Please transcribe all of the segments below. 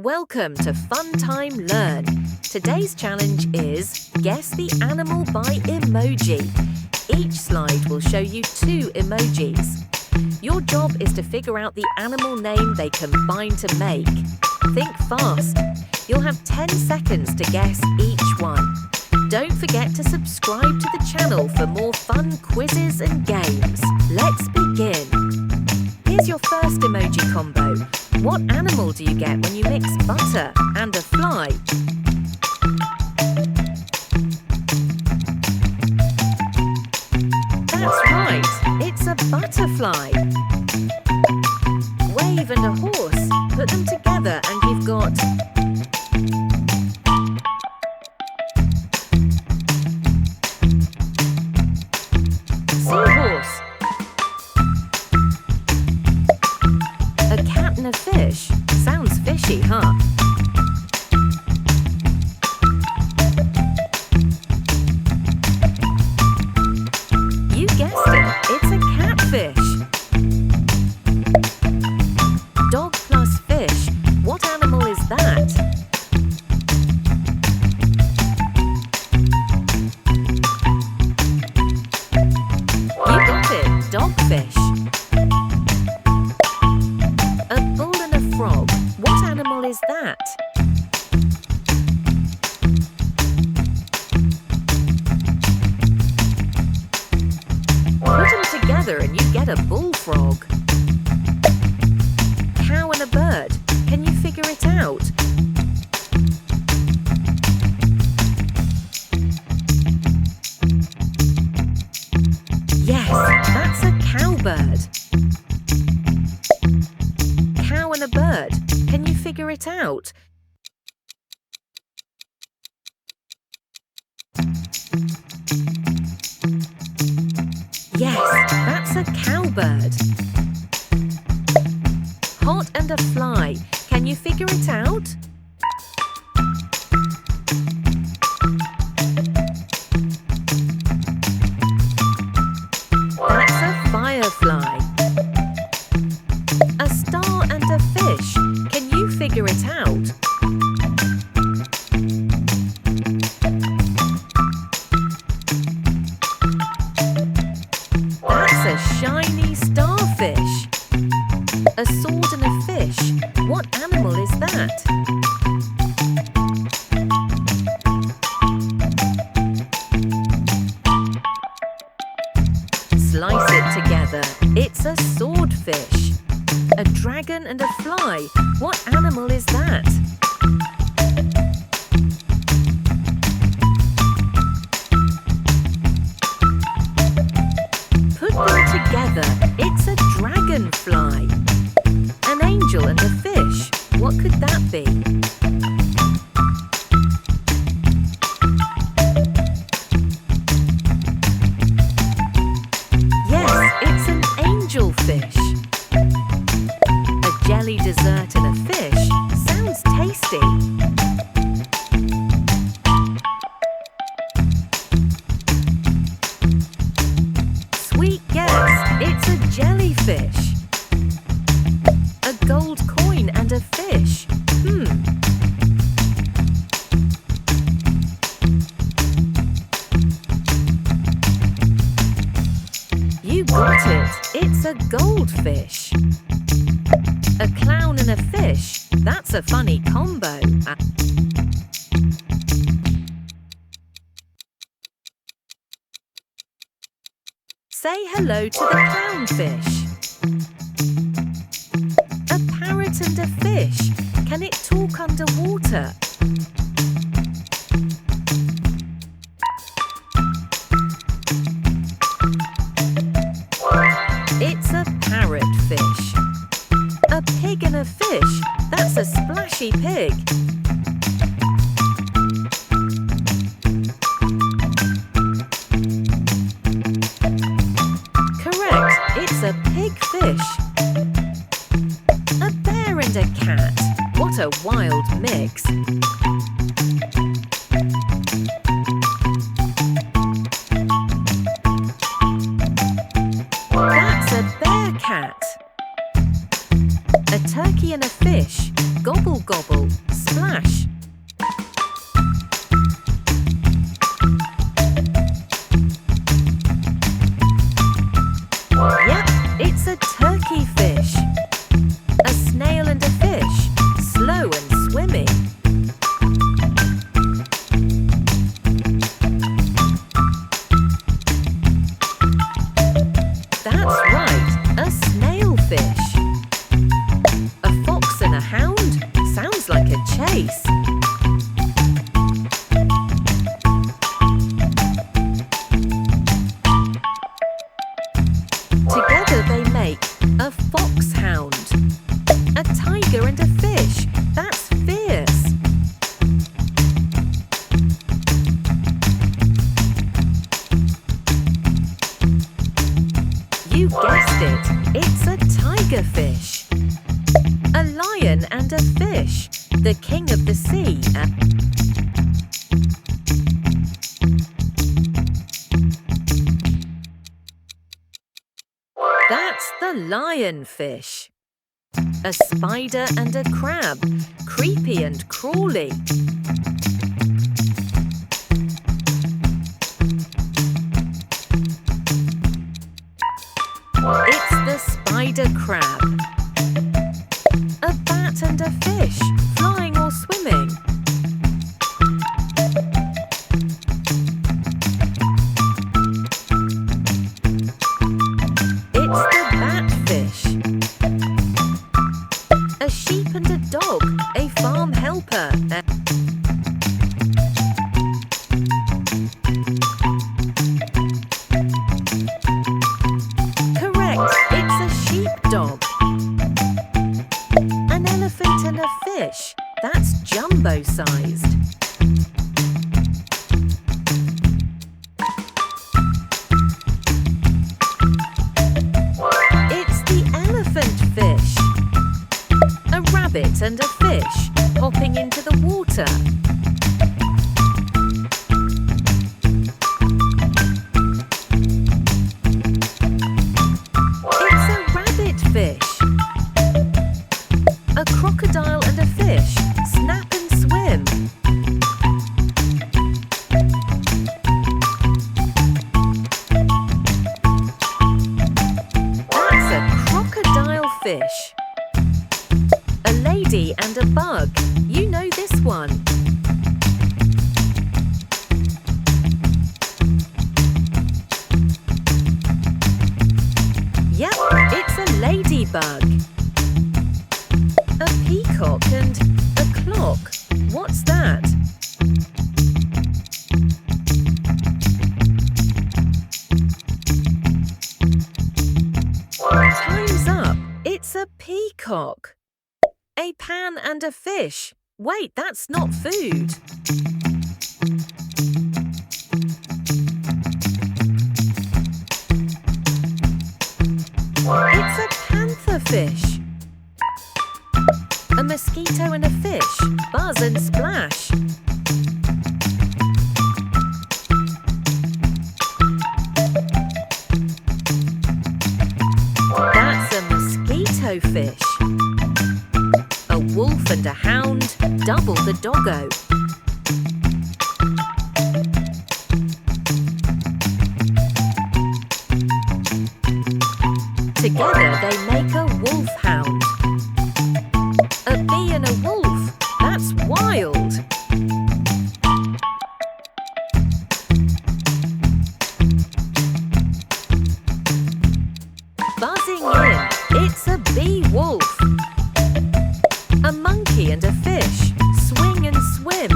Welcome to Fun Time Learn. Today's challenge is Guess the Animal by Emoji. Each slide will show you 2 emojis. Your job is to figure out the animal name they combine to make. Think fast. You'll have 10 seconds to guess each one. Don't forget to subscribe to the channel for more fun quizzes and games. Let's begin. Here's your first emoji combo. What animal do you get when you mix butter and a fly? That's right, it's a butterfly. Wave and a horse. Put them together and you've got seahorse. A cat and a fish. Sounds fishy, huh? You guessed it, it's a catfish. Dog plus fish. What animal is that? You got it, dogfish. A bull and a frog. What animal is that? Put them together and you get a bullfrog. Cow and a bird. Can you figure it out? Yes, that's a cowbird. Cow and a bird. Can you figure it out? Yes, that's a cowbird. Hot and a fly. Can you figure it out? That's a firefly. A star and a fish. Can you figure it out? That's a shiny starfish. A sword and a fish. What animal is that? Slice it together. It's a swordfish. A dragon and a fly. What animal is that? Put them together. It's a dragonfly. An angel and a fish. What could that be? Yes, it's an angelfish. A jelly dessert and a fish. Sounds tasty. Sweet guess, it's a jellyfish. A gold coin and a fish. You got it, it's a goldfish. A clown and a fish. That's a funny combo. Say hello to the clownfish. A parrot and a fish. Can it talk underwater? It's a parrotfish. A pig and a fish. That's a splashy pig. Correct, it's a pigfish. A bear and a cat. What a wild mix. That's a bear cat. A turkey and a fish. Gobble gobble, splash. Yep, it's a turkey fish. A snail and a fish, slow and swimming. That's right, a snailfish. A fox and a hound? Sounds like a chase. Together they make a foxhound. A tiger and a fish. That's fierce. You guessed it. It's a tigerfish. A lion and a fish. The king of the sea. That's the lionfish. A spider and a crab, creepy and crawly. It's the spider crab. A bat and a fish, flying or swimming. It's the batfish. A sheep and a dog, a farm helper. Correct, it's a sheepdog. An elephant and a fish, that's jumbo-sized. Fish. A rabbit and a fish hopping into the water. It's a rabbit fish. A crocodile and a fish snap and swim. Fish. A lady and a bug. You know this one. Yep, it's a ladybug. A peacock and a clock. What's that? Time's up. It's a peacock. A pan and a fish. Wait, that's not food. It's a pantherfish. A mosquito and a fish. Buzz and splash. That's a mosquito fish. A wolf and a hound, double the doggo. Together they make a wolfhound. A bee and a wolf, that's wild. Buzzing in, it's a bee wolf. A monkey and a fish, swing and swim.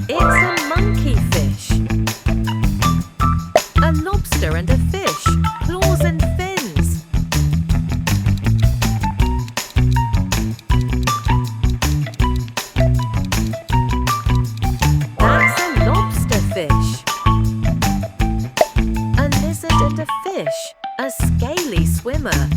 It's a monkey fish. A lobster and a fish, claws and fins. That's a lobster fish. A lizard and a fish, a scaly swimmer.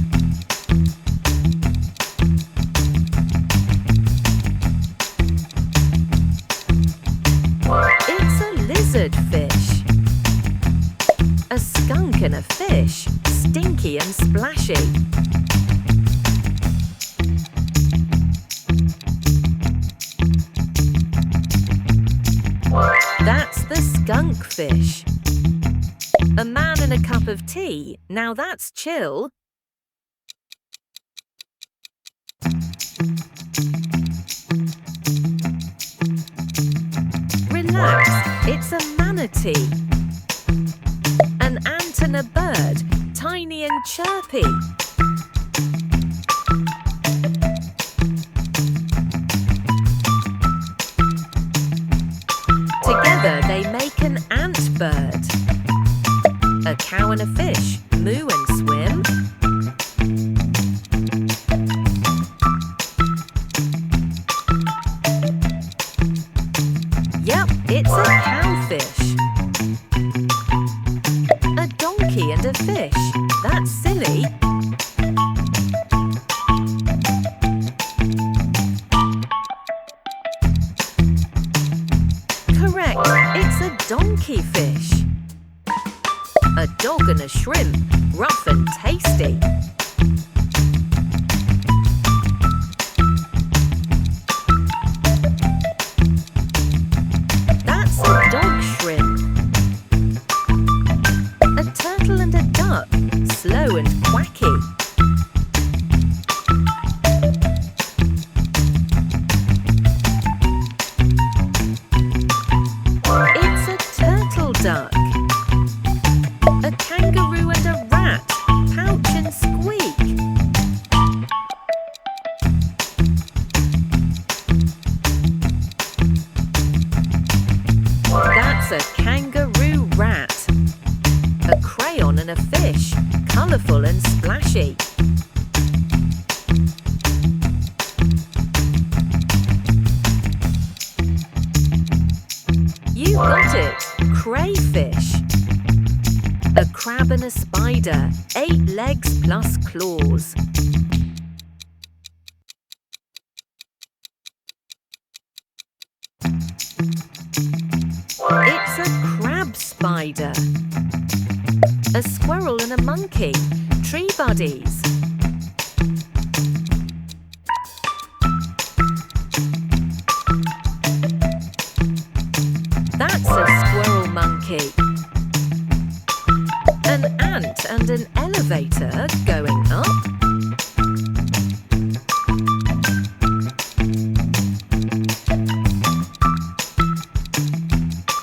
It's a lizard fish. A skunk duck and a fish, stinky and splashy. That's the skunk fish. A man and a cup of tea, now that's chill. Relax, it's a manatee. An ant and a bird, tiny and chirpy. Together they make an ant bird. A cow and a fish, moo and swim. Yep, it's a cowfish. A donkey and a fish, that's silly. Correct, it's a donkey fish. A dog and a shrimp, rough and tasty. That's a dog shrimp. A turtle and a duck, slow and quacky. It's a turtle duck. A kangaroo and a rat, pouch and squeak. That's a kangaroo rat. A crayon and a fish, colourful and splashy. You got it, crayfish. A crab and a spider, 8 legs plus claws. It's a crab spider. A squirrel and a monkey, tree buddies. That's a squirrel monkey. An ant and an elevator going up.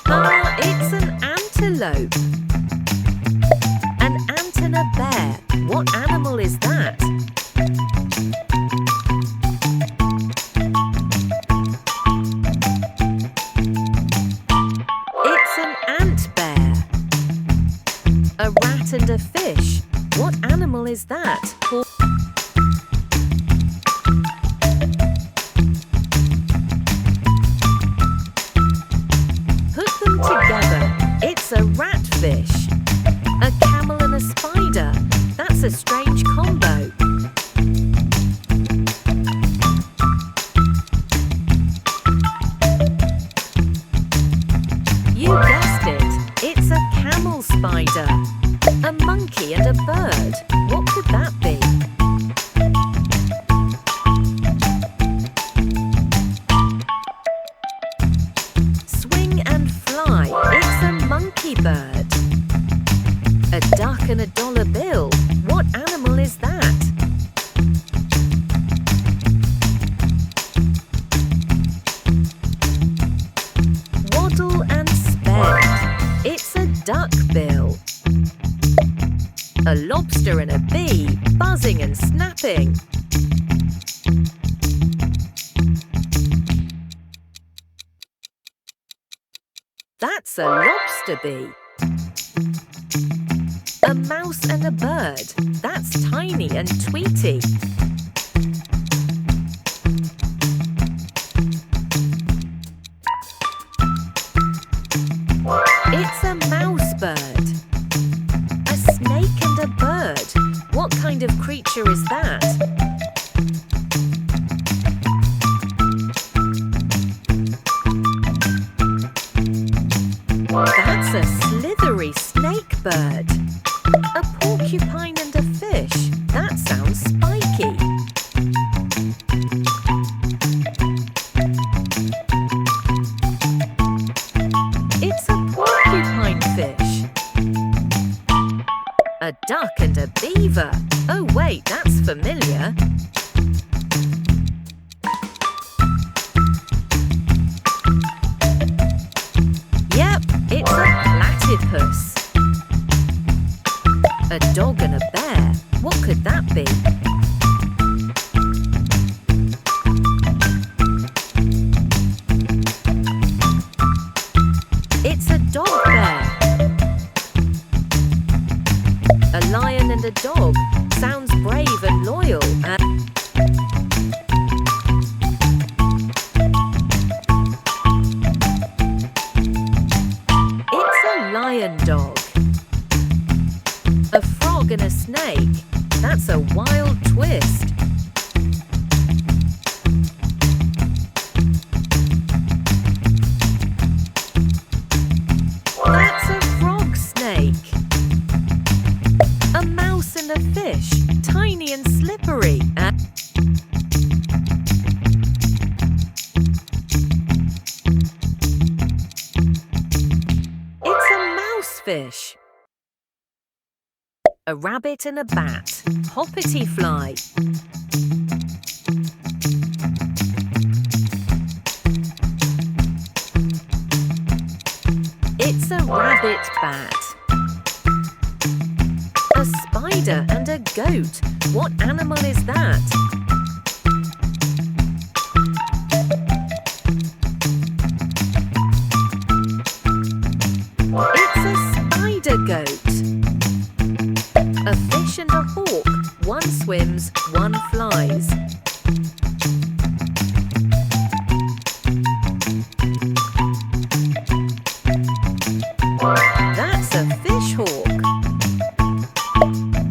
Ah, it's an antelope. An ant and a bear. What animal is that? It's an ant bear. A rat and a fish. What animal is that? Put them together. It's a ratfish. A camel and a spider. That's a strange combo. You guessed it. It's a camel spider. A monkey and a bird. What could that be? Swing and fly. It's a monkey bird. A duck and a dollar bill. What animal is that? Waddle and spend. It's a duck bill. A lobster and a bee, buzzing and snapping. That's a lobster bee. A mouse and a bird, that's tiny and tweety. It's a mouse bird. A snake and a bird. What kind of creature is that? That's a slithery snake bird. A duck and a beaver. Oh wait, that's familiar. Yep, it's a platypus. A dog and a bear. What could that be? It's a dog bear. A lion and a dog. Sounds brave and loyal. It's a lion dog. A frog and a snake. That's a wild twist. That's a frog snake. A mouse and a fish, tiny and slippery. It's a mouse fish. A rabbit and a bat, hoppity fly. It's a rabbit bat. A spider and a goat. What animal is that? It's a spider goat. A fish and a hawk. One swims, one flies. That's a fish hawk.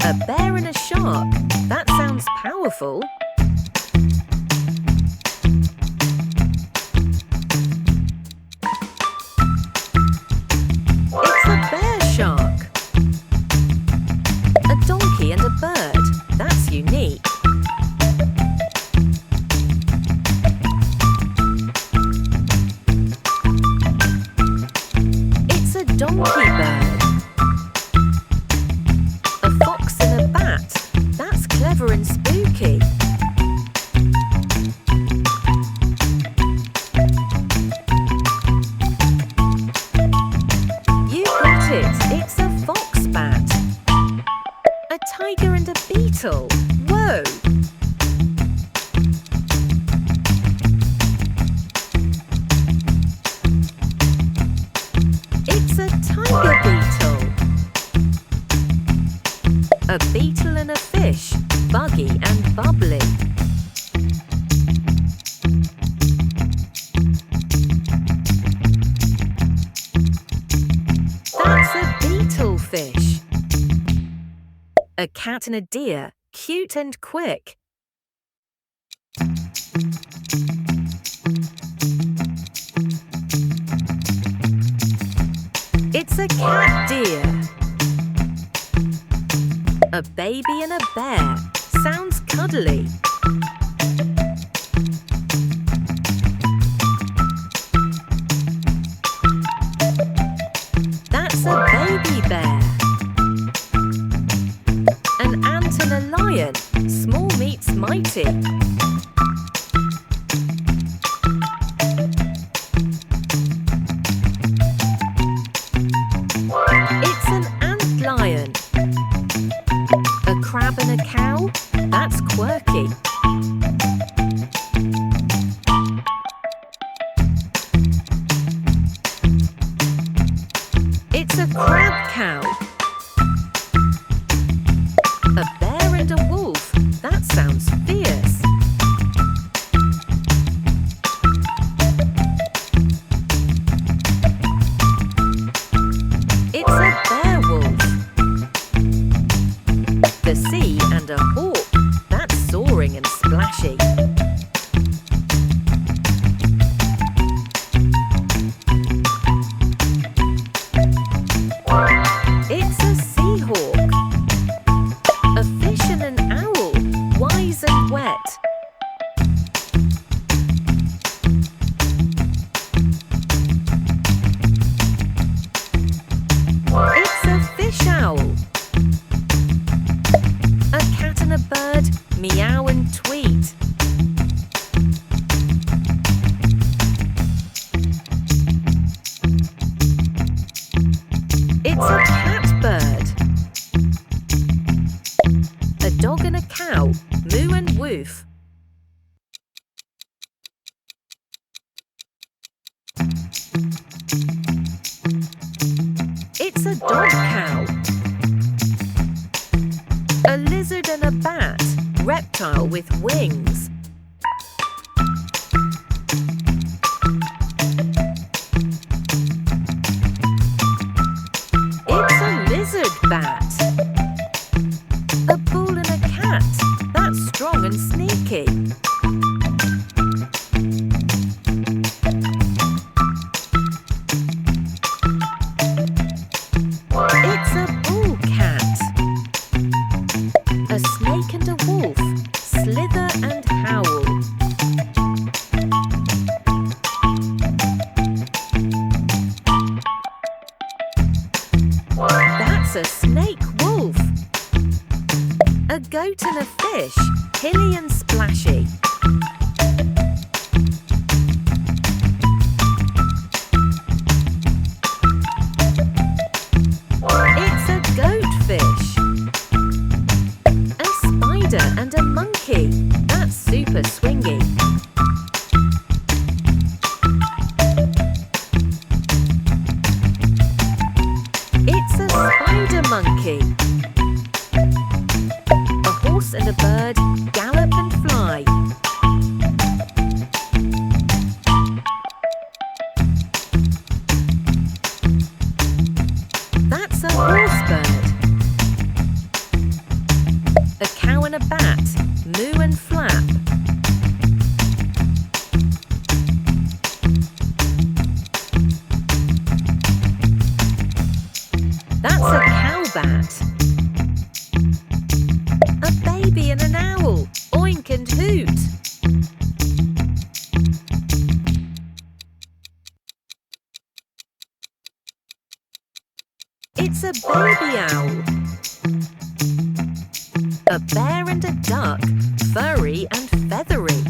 A bear and a shark. That sounds powerful. It's a bear shark. A donkey and a bird. That's unique. It's a donkey bird. A fox and a bat. That's clever and spooky. You got it. It's a fox bat. A tiger and a beetle. Whoa! It's a tiger beetle. A beetle and a fish, buggy and bubbly. That's a beetle fish. A cat and a deer, cute and quick. It's a cat deer. A baby and a bear. Sounds cuddly. That's a baby bear. An ant and a lion. Small meets mighty. It's an ant lion. A crab and a cow? That's quirky. It's a crab cow. A bear and a wolf? That sounds fierce. It's a bear wolf. The sea and a hawk. That's soaring and cow, moo and woof. It's a dog cow. A lizard and a bat, reptile with wings. It's a lizard bat. A bull and a cat, that's strong and sneaky. It's a bull cat. A snake and a wolf, slither and howl. That's a snake wolf. A goat and a fish, hilly and splashy. It's a goatfish. A spider and a monkey, that's super swingy. It's a spider monkey. A horse and a bird, gallop and fly. That's a horse bird. A cow and a bat, moo and flap. That's a cow bat. A baby and an owl, oink and hoot. It's a baby owl. A bear and a duck, furry and feathery.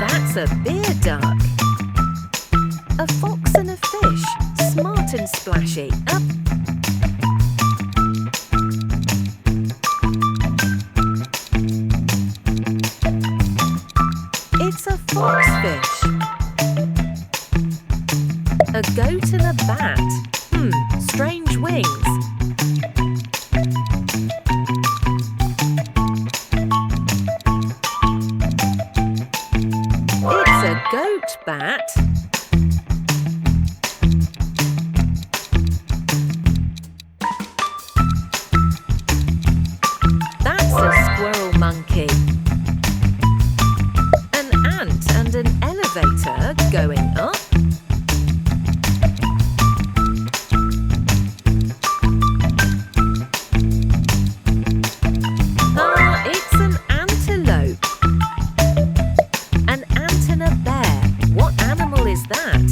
That's a beer duck. A fox and a fish, smart and splashy. It's a foxfish. A goat and a bat. Strange wings. It's a goat bat. That's a squirrel monkey. An ant and an elevator going up. It's an antelope. An ant and a bear. What animal is that?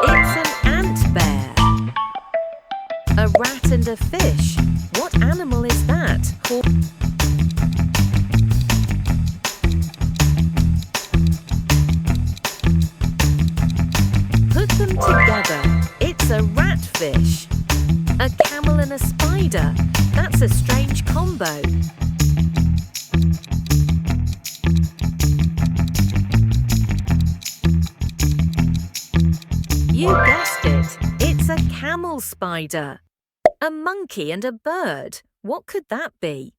It's an ant bear. A rat and a fish. What animal is that? Put them together. It's a ratfish. A camel and a spider. That's a strange combo. You guessed it. It's a camel spider. A monkey and a bird. What could that be?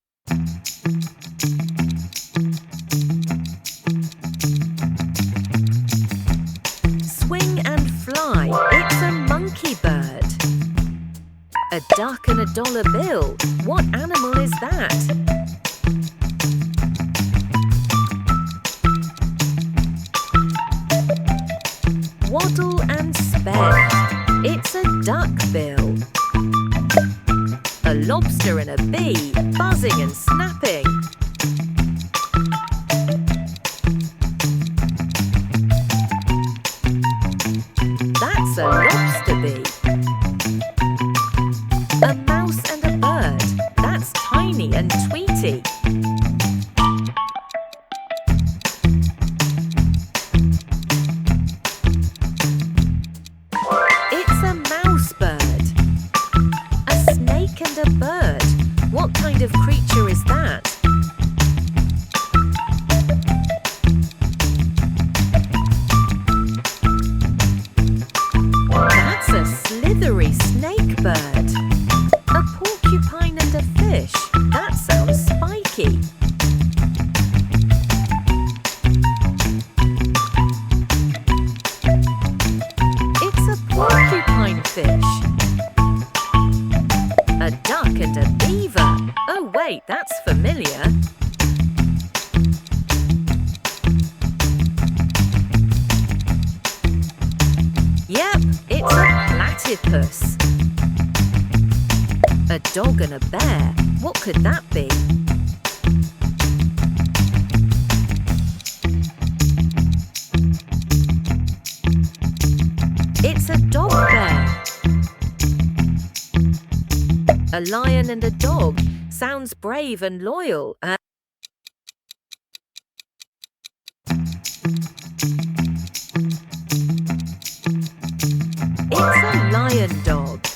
Swing and fly. It's a monkey bird. A duck and a dollar bill. What animal is that? Waddle and spend. It's a duck bill. A lobster and a bee, buzzing and snapping. That's a lobster bee. A mouse and a bird, that's Tiny and Tweety. What kind of creature is that? That's a slithery snakebird. A porcupine and a fish. That sounds spiky. It's a porcupine fish. A duck and a beaver. Oh wait, that's familiar. Yep, it's a platypus. A dog and a bear. What could that be? It's a dog bear. A lion and a dog. Sounds brave and loyal. It's a lion dog.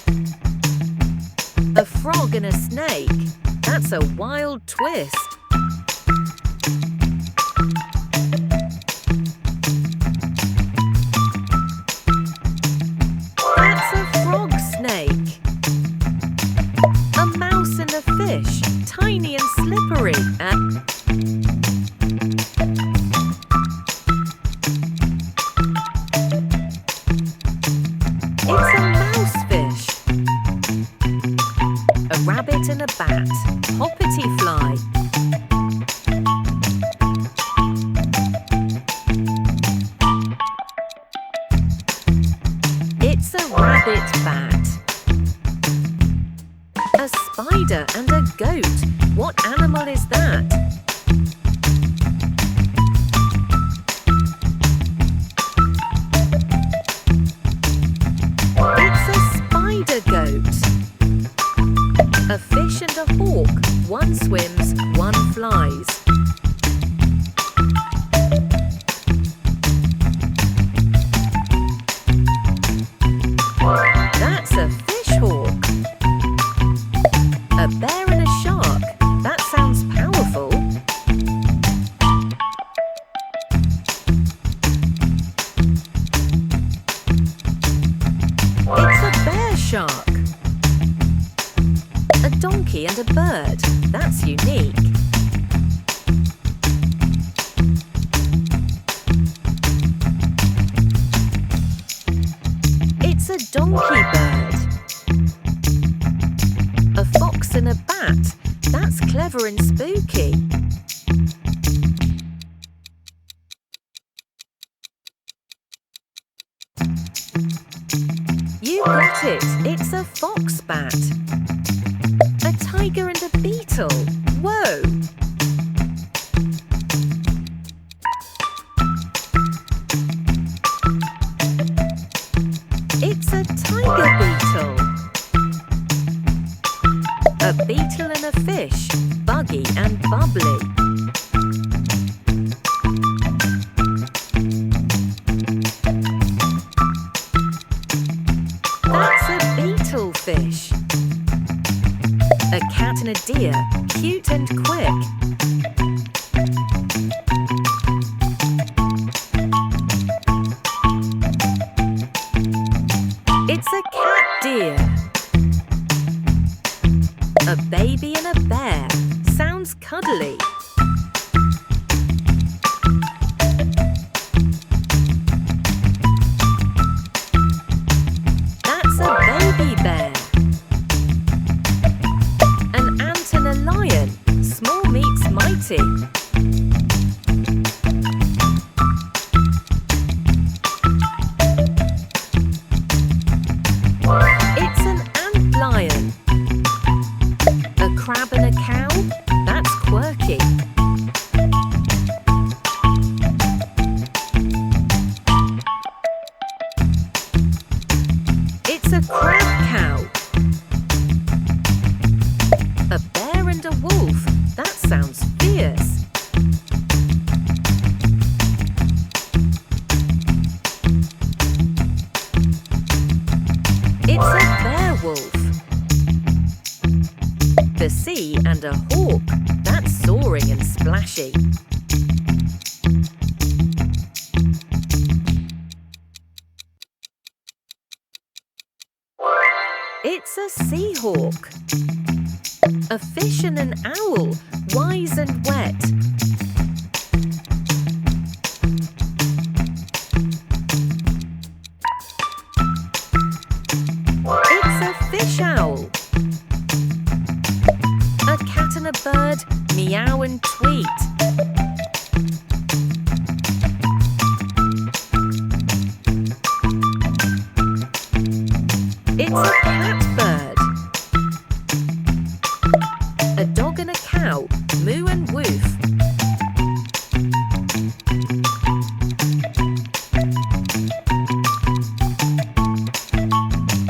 A frog and a snake. That's a wild twist. That's a frog snake. A mouse and a fish. Tiny and slippery. It's a mouse fish. A rabbit and a bat. Hoppity fly. It's a rabbit bat. A spider and a goat. What animal is that? It's a spider goat. A fish and a hawk. One swims, one flies. That's a fish hawk. A bear and a shark. That sounds powerful. It's a bear shark. A donkey and a bird. That's unique. It's a donkey bird. A fox and a bat. That's clever and spooky. You got it. It's a fox bat. A tiger and a beetle. Whoa! It's a tiger beetle. A beetle and a fish. Buggy and bubbly. That's a beetle fish. A cat and a deer, cute and quick. It's a cat deer. A baby and a bear. Sounds cuddly. That's a baby bear. An ant and a lion. Small meets mighty. It's an ant lion. A crab and a cow. That's quirky. It's a crab cow. A bear and a wolf. That sounds fierce. It's a werewolf. The sea and And a hawk, that's soaring and splashy. It's a seahawk. A fish and an owl, wise and wet. It's a fish owl. A cat and a bird, meow and tweet. It's a catbird. A dog and a cow, moo and woof.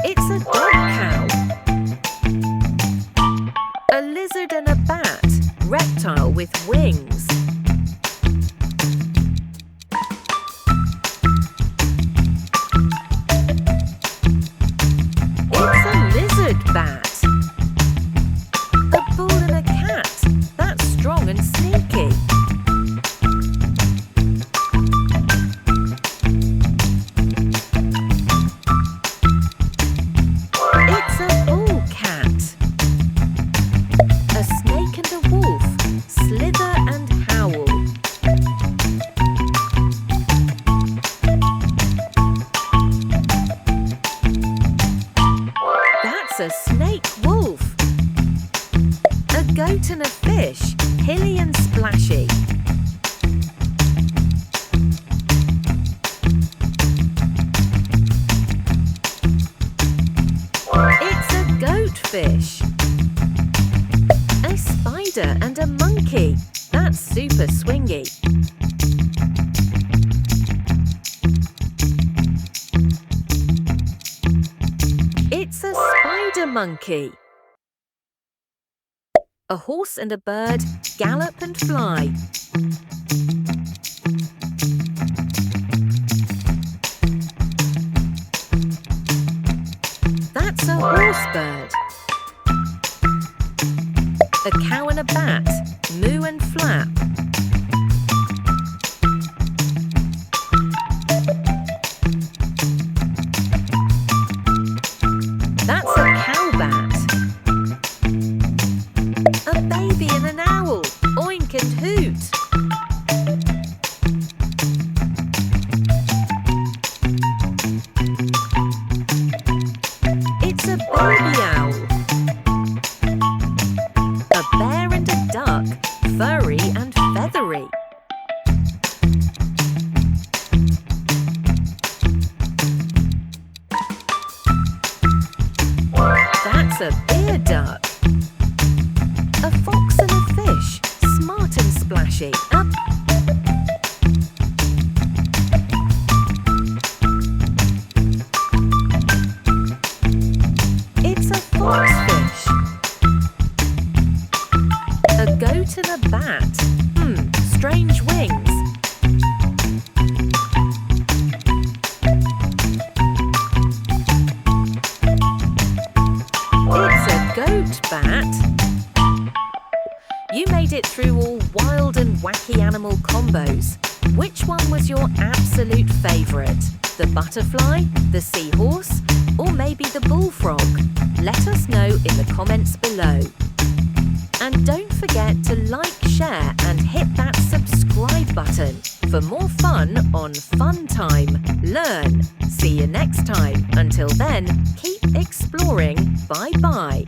It's a dog cow. A lizard and a bat, reptile with wings. It's a lizard bat. A bull and a cat, that's strong and sneaky. It's a bull cat. A snake and a wolf, slither and howl. That's a snake wolf. A goat and a fish, hilly and splashy. It's a goatfish. A spider and a monkey, that's super swingy. It's a spider monkey. A horse and a bird, gallop and fly. That's a horse bird. A cow and a bat, moo and flap. That's a cow bat. A baby and an owl, oink and hoot. It's a baby owl. A bear and a duck, furry and feathery. That's a beer duck. A fox and a fish, smart and splashy. It's a foxfish. A goat and a bat. Strange wings. It's a goat bat. You made it through all wild and wacky animal combos. Which one was your absolute favourite? The butterfly, the seahorse, or maybe the bullfrog? Let us know in the comments below. And don't forget to like, share and hit that subscribe button for more fun on Fun Time Learn. See you next time. Until then, keep exploring. Bye bye.